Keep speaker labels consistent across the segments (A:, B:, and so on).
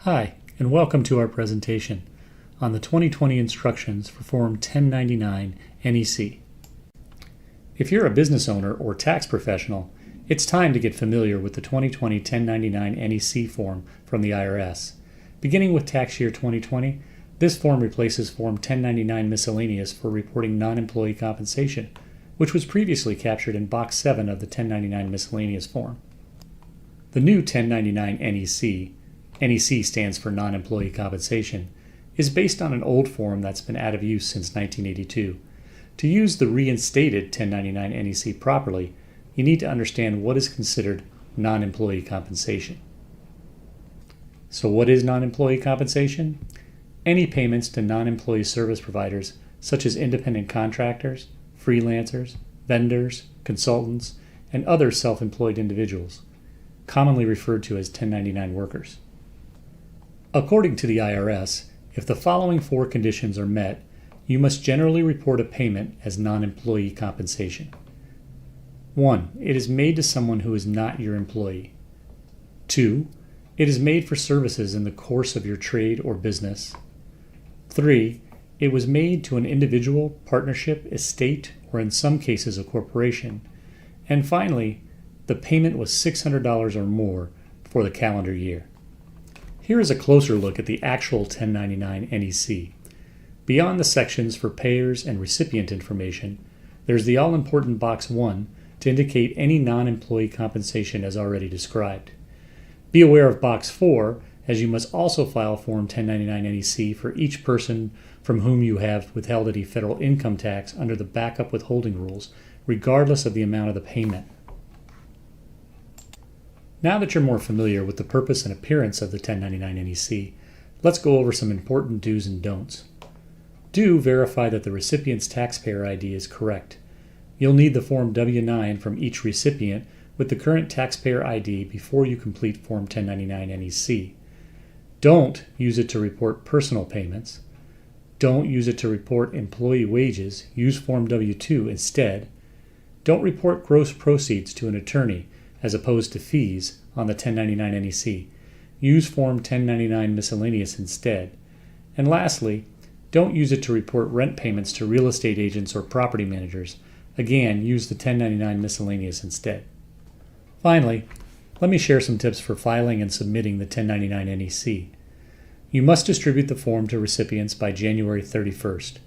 A: Hi, and welcome to our presentation on the 2020 instructions for Form 1099 NEC. If you're a business owner or tax professional, it's time to get familiar with the 2020 1099 NEC form from the IRS. Beginning with tax year 2020, this form replaces Form 1099 Miscellaneous for reporting non-employee compensation, which was previously captured in Box 7 of the 1099 Miscellaneous form. The new 1099 NEC stands for non-employee compensation, is based on an old form that's been out of use since 1982. To use the reinstated 1099 NEC properly, you need to understand what is considered non-employee compensation. So what is non-employee compensation? Any payments to non-employee service providers such as independent contractors, freelancers, vendors, consultants, and other self-employed individuals, commonly referred to as 1099 workers. According to the IRS, if the following four conditions are met, you must generally report a payment as non-employee compensation. 1. It is made to someone who is not your employee. 2. It is made for services in the course of your trade or business. 3. It was made to an individual, partnership, estate, or in some cases a corporation. And finally, the payment was $600 or more for the calendar year. Here is a closer look at the actual 1099 NEC. Beyond the sections for payers and recipient information, there's the all-important Box 1 to indicate any non-employee compensation as already described. Be aware of Box 4, as you must also file Form 1099 NEC for each person from whom you have withheld any federal income tax under the backup withholding rules, regardless of the amount of the payment. Now that you're more familiar with the purpose and appearance of the 1099 NEC, let's go over some important do's and don'ts. Do verify that the recipient's taxpayer ID is correct. You'll need the Form W-9 from each recipient with the current taxpayer ID before you complete Form 1099 NEC. Don't use it to report personal payments. Don't use it to report employee wages. Use Form W-2 instead. Don't report gross proceeds to an attorney as opposed to fees on the 1099 NEC. Use Form 1099 Miscellaneous instead. And lastly, don't use it to report rent payments to real estate agents or property managers. Again, use the 1099 Miscellaneous instead. Finally, let me share some tips for filing and submitting the 1099 NEC. You must distribute the form to recipients by January 31st.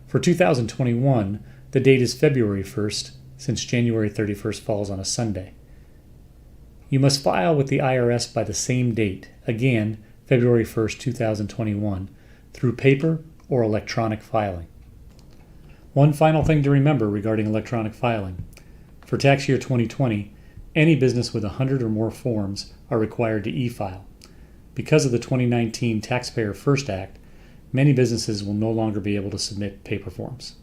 A: For 2021, the date is February 1st, since January 31st falls on a Sunday. You must file with the IRS by the same date, again, February 1st, 2021, through paper or electronic filing. One final thing to remember regarding electronic filing. For tax year 2020, any business with 100 or more forms are required to e-file. Because of the 2019 Taxpayer First Act, many businesses will no longer be able to submit paper forms.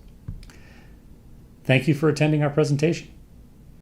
A: Thank you for attending our presentation.